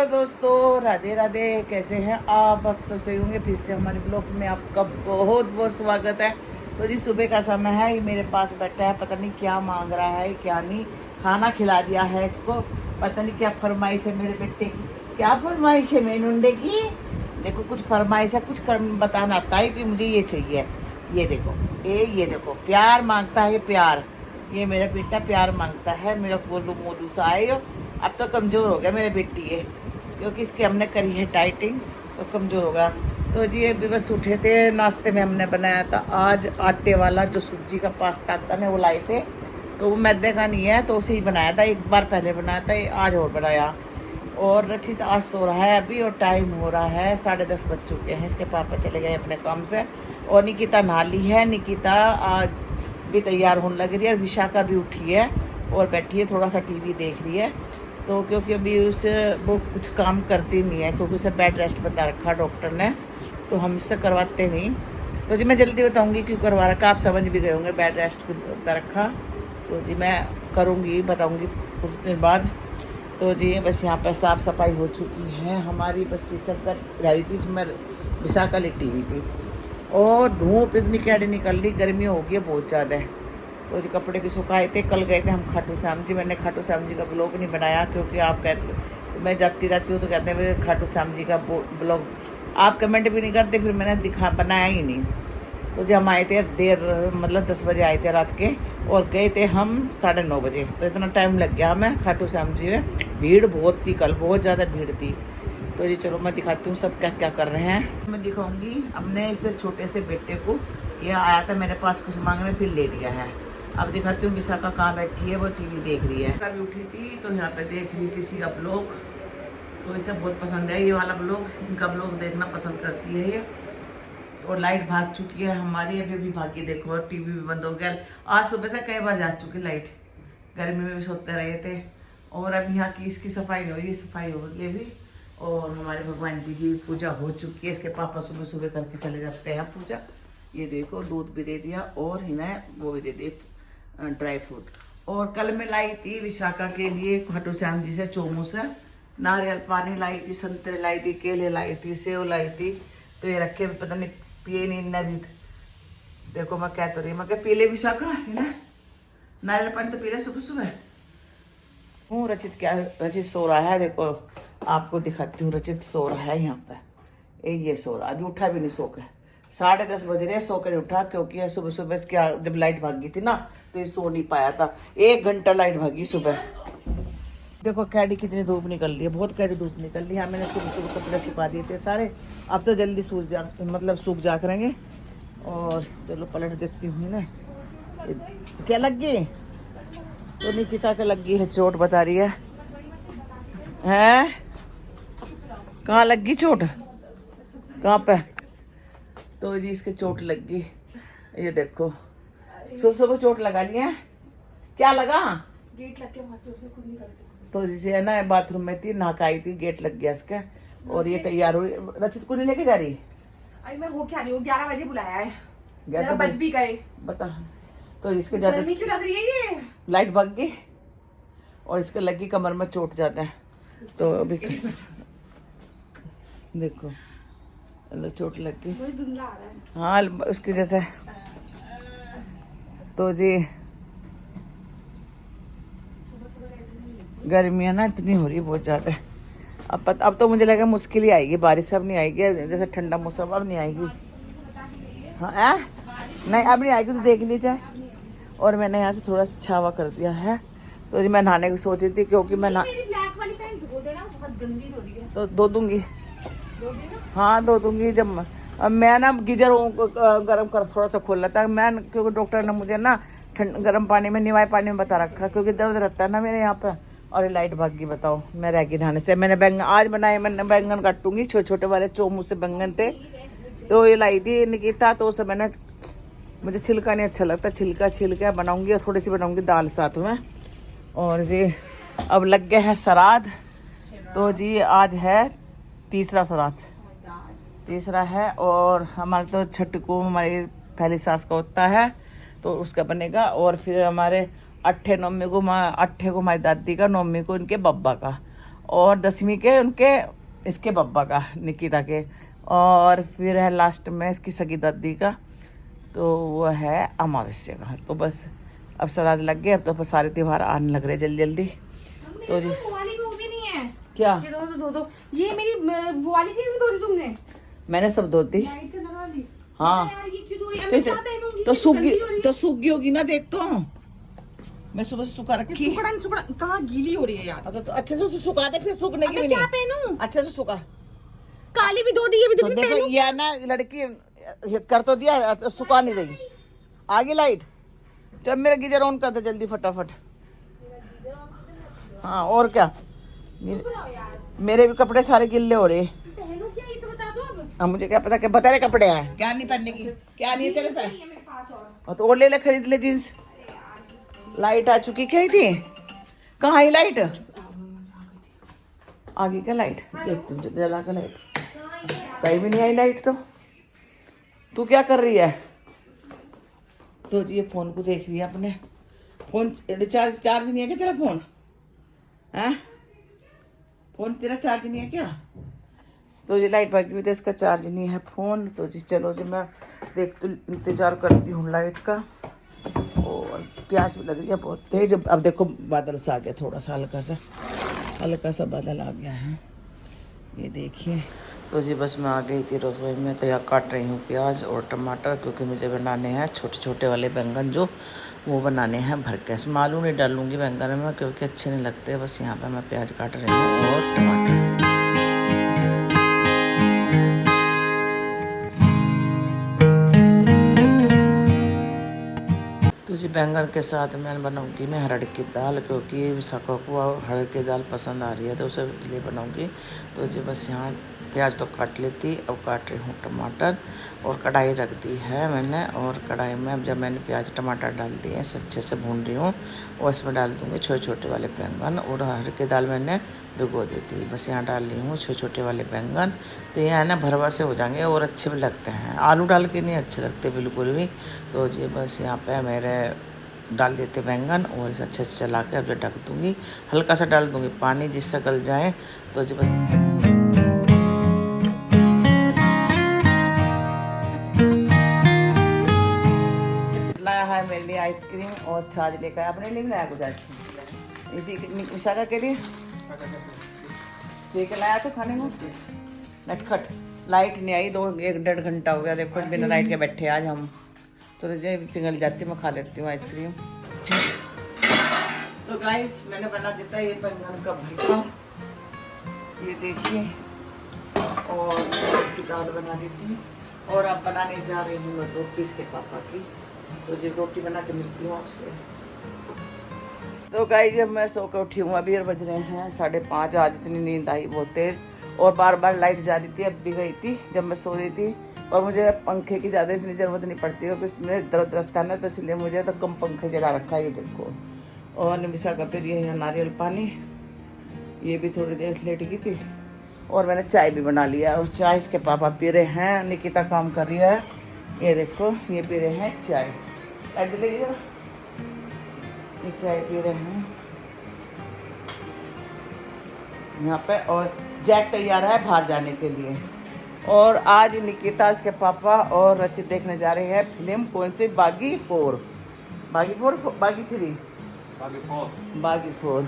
दोस्तों राधे राधे, कैसे हैं आप सब सही होंगे। फिर से हमारे ब्लॉग में आपका बहुत बहुत स्वागत है। तो जी सुबह का समय है, ये मेरे पास बैठा है, पता नहीं क्या मांग रहा है क्या नहीं। खाना खिला दिया है इसको, पता नहीं क्या फरमाइश है मेरे बेटे की। क्या फरमाइश है मेरे मुंडे की? देखो कुछ फरमाइश है, कुछ बताना आता है कि मुझे ये चाहिए। ये देखो, ये देखो प्यार मांगता है, प्यार। ये मेरा बेटा प्यार मांगता है। मेरा बोलू मोदू सा आए हो। अब तो कमज़ोर हो गया मेरे बेटी ये, क्योंकि इसकी हमने करी है डाइटिंग, तो कमज़ोर होगा। तो जी अभी बस उठे थे, नाश्ते में हमने बनाया था आज आटे वाला जो सूजी का पास्ता आता है वो लाए थे। तो वो मैदे का नहीं है, तो उसे ही बनाया था, एक बार पहले बनाया था, आज और बनाया। और रचित आज सो रहा है अभी, और टाइम हो रहा है 10:30 बज चुके हैं। इसके पापा चले गए अपने काम से, और निकिता नहा ली है। निकिता आज भी तैयार होने लग रही है, और विशाखा भी उठी है और बैठी है, थोड़ा सा टीवी देख रही है। तो क्योंकि अभी उसे वो कुछ काम करती नहीं है, क्योंकि उसे बेड रेस्ट बता रखा डॉक्टर ने, तो हम इससे करवाते नहीं। तो जी मैं जल्दी बताऊंगी क्यों करवा रखा, आप समझ भी गए होंगे, बेड रेस्ट बता रखा। तो जी मैं करूंगी, बताऊंगी कुछ दिन बाद। तो जी बस यहाँ पर साफ़ सफाई हो चुकी है हमारी, बस ये चक्कर रही थी, इसमें विशाखा लेटी हुई थी, और धूप इतनी कैडी निकल रही, गर्मी हो गई है बहुत ज़्यादा। तो जी कपड़े भी सुखाए थे, कल गए थे हम खाटू श्याम जी। मैंने खाटू श्याम जी का ब्लॉग नहीं बनाया, क्योंकि आप मैं जाती रहती हूँ तो कहते हैं खाटू श्याम जी का ब्लॉग आप कमेंट भी नहीं करते, फिर मैंने बनाया ही नहीं। तो जी हम आए थे देर, मतलब 10 बजे आए थे रात के, और गए थे हम 9:30 बजे। तो इतना टाइम लग गया हमें खाटू श्याम जी में, भीड़ बहुत थी कल, बहुत ज़्यादा भीड़ थी। तो जी चलो मैं दिखाती हूँ सब क्या क्या कर रहे हैं। मैं दिखाऊंगी अपने इस छोटे से बेटे को, यह आया था मेरे पास कुछ मांगने, फिर ले लिया है। अब दिखाती हूँ विशाखा कहाँ बैठी है, वो टीवी देख रही है। अभी उठी थी तो यहाँ पे देख रही है किसी का ब्लॉग, तो इसे बहुत पसंद है ये वाला ब्लॉग, इनका ब्लॉग देखना पसंद करती है ये। तो लाइट भाग चुकी है हमारी, अभी भी भागी, देखो टीवी भी बंद हो गया। आज सुबह से कई बार जा चुकी लाइट, गर्मी में भी सोते रहे थे। और अब यहाँ की इसकी सफाई नहीं हुई, सफाई हो गई अभी। और हमारे भगवान जी की पूजा हो चुकी है, इसके पापा सुबह सुबह करके चले जाते हैं पूजा। ये देखो दूध भी दे दिया, और इन्हें वो भी दे दिए ड्राई फ्रूट। और कल मैं लाई थी विशाखा के लिए खाटू श्याम जी से चोमू से नारियल पानी लाई थी, संतरे लाई थी, केले लाई थी, सेव लाई थी। तो ये रखे पता नहीं पिए नहीं नदी। देखो मैं क्या तो रही, मैं क्या पीले विशाखा है ना, नारियल पानी तो पीले सुबह सुबह। हूँ रचित, क्या रचित सो रहा है, देखो आपको दिखाती हूँ। रचित सो रहा है यहाँ पे, ये सो रहा, अभी उठा भी नहीं सो के। 10:30 बज रहे, सो कर उठा, क्योंकि सुबह सुबह इसके जब लाइट भागी थी ना, तो ये सो नहीं पाया था। 1 घंटा लाइट भागी सुबह। देखो कैडी कितनी धूप निकल रही है, बहुत कैडी धूप निकल रही है। मैंने सुबह सुबह कपड़े सुखा दिए थे सारे, अब तो जल्दी सूख जा करेंगे। और चलो पलट देखती हूँ ना, क्या लग गई? तो निकिता के लग गई है चोट, बता रही है। कहाँ लग गई चोट, कहाँ पे? तो जी इसके चोट लग गई, ये देखो सुबह सुबह चोट लगा ली है। क्या लगा? गेट लग के से खुद निकलते। तो जिसे है ना बाथरूम में थी, नहा के आई थी, गेट लग गया इसका। और ये तैयार हुई, रचित को नहीं लेके जा रही? अरे मैं हो क्या रही हूँ, 11 बजे बुलाया है, 11 बज भी गए। बता। तो इसके ज्यादा गर्मी क्यों लग रही है, ये लाइट भाग गई, और इसके लगी कमर में चोट जाता है। तो अभी देखो चोट लग गई, धुंधला आ रहा है। हाँ उसकी जैसे। तो जी गर्मी है ना इतनी हो रही है बहुत ज़्यादा। अब तो मुझे लगा मुश्किल ही आएगी, बारिश अब नहीं आएगी, जैसे ठंडा मौसम अब नहीं आएगी। हाँ नहीं अब नहीं आएगी, तो देख लीजिए। और मैंने यहाँ से थोड़ा सा छावा कर दिया है। तो जी मैं नहाने की सोच रही थी, क्योंकि मैं तो धो दूंगी, हाँ धो दूंगी। जब अब मैं ना गीजर गर्म कर थोड़ा सा खोल लेता है मैं, क्योंकि डॉक्टर ने मुझे ना गर्म पानी में, निवाए पानी में बता रखा, क्योंकि दर्द रहता है ना मेरे यहाँ पे। और ये लाइट भाग गई, बताओ मैं रह गई नहाने से। मैंने बैंगन आज बनाए, मैंने बैंगन काटूंगी, छोटे छोटे वाले चोमू से बैंगन थे, तो ये लाई थी निकिता। तो उसे मैंने, मुझे छिलका नहीं अच्छा लगता, छिलका छील के बनाऊंगी, और थोड़ी सी बनाऊंगी दाल साथ में। और जी अब लग गए हैं श्राद्ध। तो जी आज है तीसरा श्राद्ध, तीसरा है। और हमारे तो छठ को हमारी पहली सास का होता है, तो उसका बनेगा। और फिर हमारे 8 नवमी को हमारी दादी का, नवमी को इनके बब्बा का। और 10वीं के उनके इसके बब्बा का, निकिता के, और फिर है लास्ट में इसकी सगी दादी का, तो वो है अमावस्या का। तो बस अब श्राद्ध लग गए, अब तो सारे त्यौहार आने लग रहे जल्दी जल्दी। तो जी वो वाली वो भी नहीं है क्या, ये दोनों तो धो दो। ये मेरी वो वाली चीज भी धो दी तुमने? मैंने सब धो दी। लाइट का लगा दी। हाँ यार ये क्यों धो रही है? अब मैं क्या पहनूंगी? तो सूख गई होगी ना, देख तो मैं सुबह से सुखा रखी। सुकड़ा कहाँ गीली हो रही है यार। तो अच्छे से सुखा दे, फिर सूखने की भी क्या नहीं। पहनूं? अच्छे से सुखा। काली भी धो दी, ये भी तो धो देखो ये ना लड़की कर तो दिया, तो सुखा नहीं रही। आगे लाइट, जब मेरा गीजर ऑन कर दे जल्दी फटाफट। हाँ और क्या, मेरे भी कपड़े सारे गिल्ले हो रहे। पहनूं क्या, ये तो बता दो अब। अब मुझे क्या पता कि बता रहे कपड़े हैं क्या नहीं पहनने की, क्या नहीं है तेरे पे। ये मेरे पास और तो और ले ले, खरीद ले जींस। लाइट आ चुकी क्या थी, कहाँ आई लाइट? आगे क्या लाइट, देख तुम जला का लाइट, कहीं भी नहीं आई लाइट। तो तू क्या कर रही है? तो ये फोन को देख रही है अपने। फोन चार्ज नहीं है क्या तेरा फोन? हैं, फोन तेरा चार्ज नहीं है क्या? तो ये लाइट भागी हुई, तो इसका चार्ज नहीं है फोन। तो जी चलो जी, मैं देख तो इंतजार करती हूँ लाइट का। और प्यास भी लग रही है बहुत तेज। अब देखो बादल सा आ गया, थोड़ा सा हल्का सा बादल आ गया है, ये देखिए। तो जी बस मैं आ गई थी रसोई में। तो यहाँ काट रही हूँ प्याज और टमाटर, क्योंकि मुझे बनाने हैं छोटे छोटे वाले बैंगन, जो वो बनाने हैं भर के। इसमें आलू नहीं डालूंगी बैंगन में, क्योंकि अच्छे नहीं लगते। बस यहाँ पे मैं प्याज काट रही हूँ और टमाटर। तो जी बैंगन के साथ मैं बनाऊंगी मैं हरड़ की दाल, क्योंकि विशाखा को हरड़ की दाल पसंद आ रही है, तो उसे लिए बनाऊंगी। तो जी बस यहाँ प्याज तो काट लेती, अब काट रही हूँ टमाटर। और कढ़ाई रख दी है मैंने, और कढ़ाई में जब मैंने प्याज टमाटर डाल दिए इसे अच्छे से भून रही हूँ। और इसमें डाल दूँगी छोटे छोटे वाले बैंगन, और हरड़ की दाल मैंने भिगो दी थी। बस यहाँ डाल रही हूँ छोटे छोटे वाले बैंगन। तो ये है ना भरवा से हो जाएंगे और अच्छे भी लगते हैं, आलू डाल के नहीं अच्छे लगते बिल्कुल भी। तो जी बस यहाँ पे मेरे डाल देते बैंगन, और इसे अच्छे से चला के अब जो ढक दूँगी। हल्का सा डाल दूँगी पानी जिससे गल जाए। तो जी बस लाया है मेरे लिए आइसक्रीम और छाछ लेकर, अपने लिए भी लाया कुछ आइसक्रीम। विशाखा के लिए लेके लाया तो खाने को नटखट। लाइट नहीं आई, 1-1.5 घंटा हो गया देखो बिना लाइट के बैठे आज हम। तो मुझे पिघल जाती, मैं खा लेती हूँ आइसक्रीम। तो गाइस मैंने बना देता है ये बैंगन का भरता, ये देखिए, और दाल बना देती हूँ। और अब बनाने जा रही हूँ मैं रोटी इसके पापा की। तो जी रोटी बना के मिलती हूँ आपसे। तो गाइस जब मैं सो कर उठी हूँ, अभी और बज रहे हैं 5:30। आज इतनी नींद आई बहुत तेज, और बार बार लाइट जा रही थी, अब भी गई थी जब मैं सो रही थी। और मुझे पंखे की ज़्यादा इतनी ज़रूरत नहीं पड़ती है, क्योंकि मेरे दर्द रखता है ना, तो इसलिए मुझे तो कम पंखे चला रखा है, ये देखो। और निमिषा का फिर ये नारियल पानी, ये भी थोड़ी देर लेट गई थी। और मैंने चाय भी बना लिया, और चाय इसके पापा पी रहे हैं, निकिता काम कर रही है, ये देखो ये पी रहे हैं चाय। ऐड लीजिए, ये चाय पी रहे हैं यहाँ पे। और जैक तैयार है बाहर जाने के लिए। और आज निकिता इसके पापा और रचित देखने जा रहे हैं फिल्म, कौन सी, बागी 4, बागी 3, बागी 4।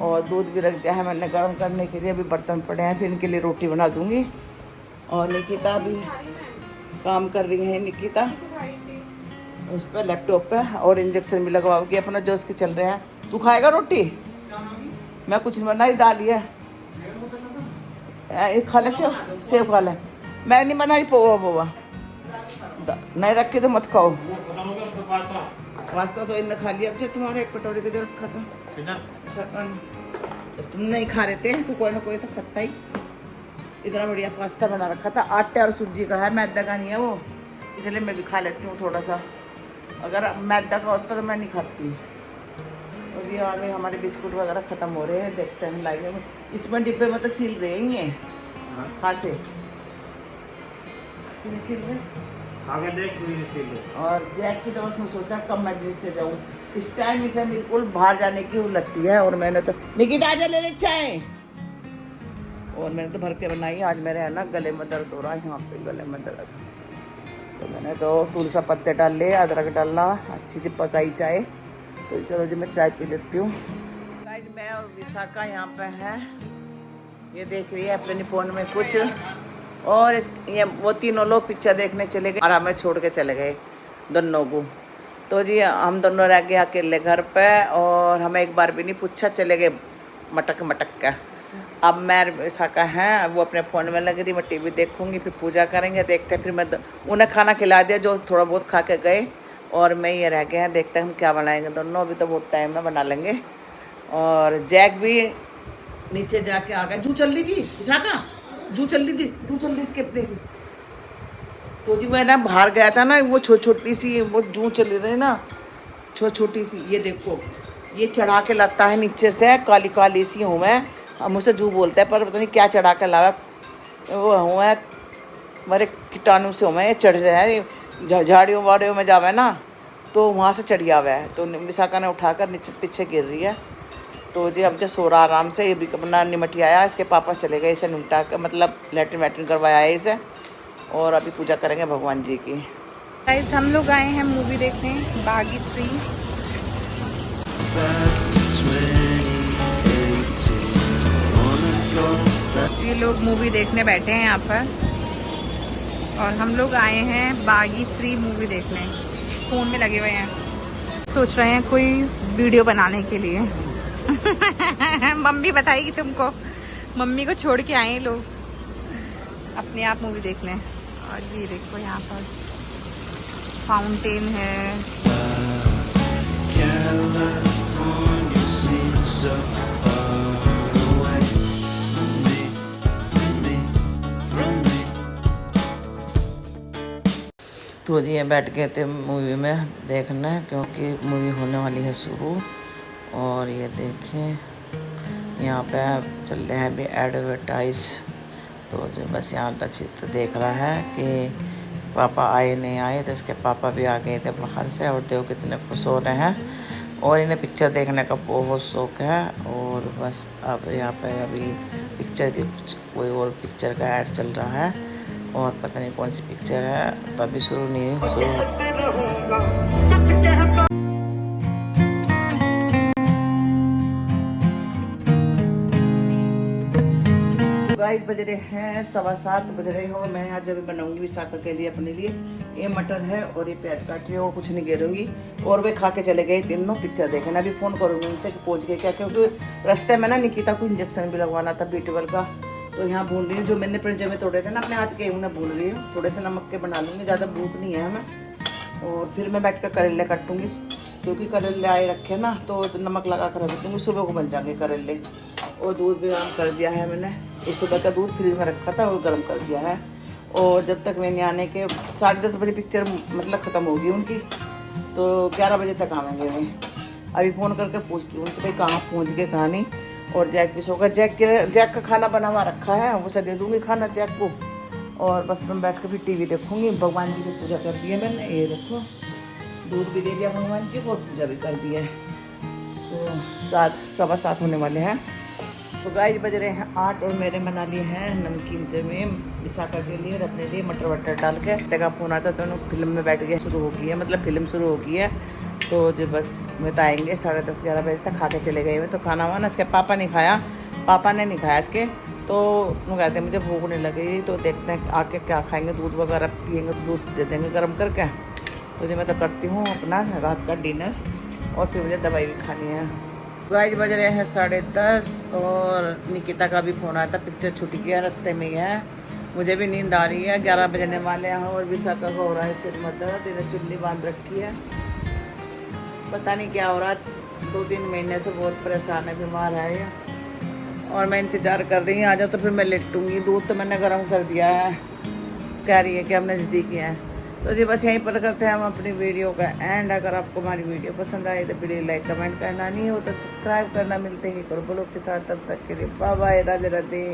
और दूध भी रख दिया है मैंने गर्म करने के लिए, अभी बर्तन पड़े हैं, फिर इनके लिए रोटी बना दूंगी। और निकिता भी काम कर रही है, निकिता उस पर लैपटॉप पे, और इंजेक्शन भी लगवाओगी अपना जो उसके चल रहे हैं। तू खाएगा रोटी? मैं कुछ बनाई, दाल है, खा ले, सेव खा ले। मैं नहीं बनाई पोहा नहीं रखी तो मत खाओ। पास्ता तो इनने खा लिया, अब तुम्हारे एक कटोरी का जो रखा था, जब तुम नहीं खा रहे थे तो कोई ना कोई तो खाता ही। इतना बढ़िया पास्ता बना रखा था, आटे और सूजी का है, मैदा का नहीं है वो, इसलिए मैं भी खा लेती हूँ थोड़ा सा। अगर मैदा का होता तो मैं नहीं खाती। और ये आगे हमारे बिस्कुट वगैरह ख़त्म हो रहे हैं, देखते हैं लाएंगे। इसमें डिब्बे में तो सील रहे ही हैं खासे, सील रहे। और जैक की तो बस मैं सोचा कब मैं नीचे जाऊँ, इस टाइम इसे बिल्कुल बाहर जाने की लगती है। और मैंने तो निकिता आजा ले ले चाय, और मैंने तो भर के बनाई। आज मेरे है ना गले में दर्द हो रहा है, यहाँ पे गले में दर्द। तो मैंने तो तुलसा पत्ते डाल लिए, अदरक डाला, अच्छी सी पकाई चाय। तो चलो जी मैं चाय पी लेती हूँ। गाइस मैं और विशाखा यहाँ पे हैं, ये देख रही है अपने फ़ोन में कुछ। और ये वो तीनों लोग पिक्चर देखने चले गए और हमें छोड़ के चले गए दोनों को। तो जी हम दोनों रह गए अकेले घर पे और हमें एक बार भी नहीं पूछा, चले गए मटक का। अब मैं विशाखा हैं, वो अपने फ़ोन में लग रही, मैं टीवी देखूंगी, फिर पूजा करेंगे, देखते हैं। फिर मैं उन्हें खाना खिला दिया जो थोड़ा बहुत खा के गए, और मैं ये रह गए हैं, देखते हैं हम क्या बनाएंगे दोनों। अभी तो बहुत टाइम में बना लेंगे। और जैक भी नीचे जाके आ गया। जू चल रही थी विशाखा, जू चल रही इसके अपने की। तो जी मैं ना बाहर गया था ना, वो छोटी सी वो जू चली रही ना, छोटी सी। ये देखो ये चढ़ा के लाता है नीचे से, काली काली सी हूँ मैं। हम उसे जू बोलते हैं पर पता नहीं क्या चढ़ा के लावा, वो हूँ है मेरे कीटाणु से हूँ मैं। ये चढ़ रहे हैं झाड़ियों वाड़ियों में जावे ना, तो वहाँ से चढ़िया हुआ है। तो विशाखा ने उठाकर नीचे पीछे गिर रही है। तो जी अब जो सो रहा आराम से। ये भी अपना निमटी आया, इसके पापा चले गए इसे निमटा कर, मतलब लैट्रिन वैट्रिन करवाया है इसे। और अभी पूजा करेंगे भगवान जी की। गाइस हम लोग आए हैं मूवी देखने, बागी 3। ये लोग मूवी देखने बैठे हैं यहाँ पर, और हम लोग आए हैं बागी 3 मूवी देखने। फोन में लगे हुए हैं, सोच रहे हैं कोई वीडियो बनाने के लिए। मम्मी बताएगी तुमको, मम्मी को छोड़ के आए लोग अपने आप मूवी देखने। और ये देखो यहाँ पर फाउंटेन है। तो जी ये बैठ गए थे मूवी में देखना, क्योंकि मूवी होने वाली है शुरू। और ये देखें यहाँ पे चल रहे हैं अभी एडवर्टाइज। तो जो बस यहाँ रचित देख रहा है कि पापा आए नहीं आए, तो इसके पापा भी आ गए थे बाहर से, और देखो कितने खुश हो रहे हैं। और इन्हें पिक्चर देखने का बहुत शौक़ है। और बस अब यहाँ पे अभी पिक्चर की कोई और पिक्चर का ऐड चल रहा है, और पता नहीं कौन सी पिक्चर है, तो अभी शुरू नहीं हुई, गाइस बज रहे हैं 7:15 बज रहे हो। मैं आज अभी बनाऊंगी विशाखा के लिए, अपने लिए। ये मटर है और ये प्याज काट लिया, और कुछ नहीं गिरूंगी। और वे खा के चले गए तीनों पिक्चर देखने। अभी फ़ोन करूँगी उनसे कि पहुँच गए क्या, क्योंकि रास्ते में ना निकिता को इंजेक्शन भी लगवाना था B12 का। तो यहाँ भून रही हूँ, जो मैंने फ्रिज में तोड़े थे ना अपने हाथ के, उन्हें भून रही हूँ। थोड़े से नमक के बना लूँगी, ज़्यादा भूख नहीं है हमें। और फिर मैं बैठ कर करेले काटूँगी, क्योंकि करेले आए रखे ना, तो नमक लगा कर रख दूँगी, सुबह को बन जाएंगे करेले। और दूध भी गर्म कर दिया है मैंने, एक सुबह का दूध फ्रिज में रखा था, वो गर्म कर दिया है। और जब तक मैंने आने के 10:30 बजे पिक्चर मतलब ख़त्म होगी उनकी, तो 11 बजे तक आवेंगे वे। अभी फ़ोन करके पूछती हूँ उनसे भाई कहाँ पहुँच गए कहाँ नहीं। और जैक भी सोगा, जैक का खाना बना हुआ रखा है, उसे दे दूँगी खाना जैक को। और बस मैं बैठ कर फिर टीवी देखूँगी। भगवान जी की पूजा कर दी है मैंने, ये देखो दूध भी दे दिया भगवान जी को, और पूजा भी कर दी है। तो 7:15 होने वाले हैं। तो गाइस बज रहे हैं 8, और मेरे बना लिए हैं नमकीन जमीन विशाखा के लिए और अपने लिए मटर वटर डाल के। का फ़ोन आता तो फिल्म में बैठ गया, शुरू हो गई है, मतलब फिल्म शुरू हो गई है। तो जो बस मैं तो आएंगे 10:30-11 बजे तक, खा के चले गए हुए। तो खाना वाना इसके पापा नहीं खाया, पापा ने नहीं खाया इसके। तो वो कहते हैं मुझे भूख नहीं लगी, तो देखते हैं आके क्या खाएंगे, दूध वगैरह पियेंगे तो दूध दे देंगे गर्म करके। तो जो मैं तो करती हूँ अपना रात का डिनर, और फिर मुझे दवाई भी खानी है। गाइस बज रहे हैं 10:30, और निकिता का भी फ़ोन आया था, पिक्चर छूट गया, रास्ते में ही है। मुझे भी नींद आ रही है, 11 बजने वाले हैं। और विशाखा का हो रहा है सिर में दर्द, इन्हें चुल्ली बांध रखी है, पता नहीं क्या हो रहा है। 2-3 महीने से बहुत परेशान है, बीमार है ये। और मैं इंतज़ार कर रही हूँ आ जाओ, तो फिर मैं लेटूँगी। दूध तो मैंने गर्म कर दिया है, कह रही है कि हम नज़दीक हैं। तो जी बस यहीं पर करते हैं हम अपनी वीडियो का एंड। अगर आपको हमारी वीडियो पसंद आई तो वीडियो लाइक कमेंट करना, नहीं हो तो सब्सक्राइब करना। मिलते ही करो ब्लॉग के साथ, तब तक के लिए बाय बाय, राधे राधे।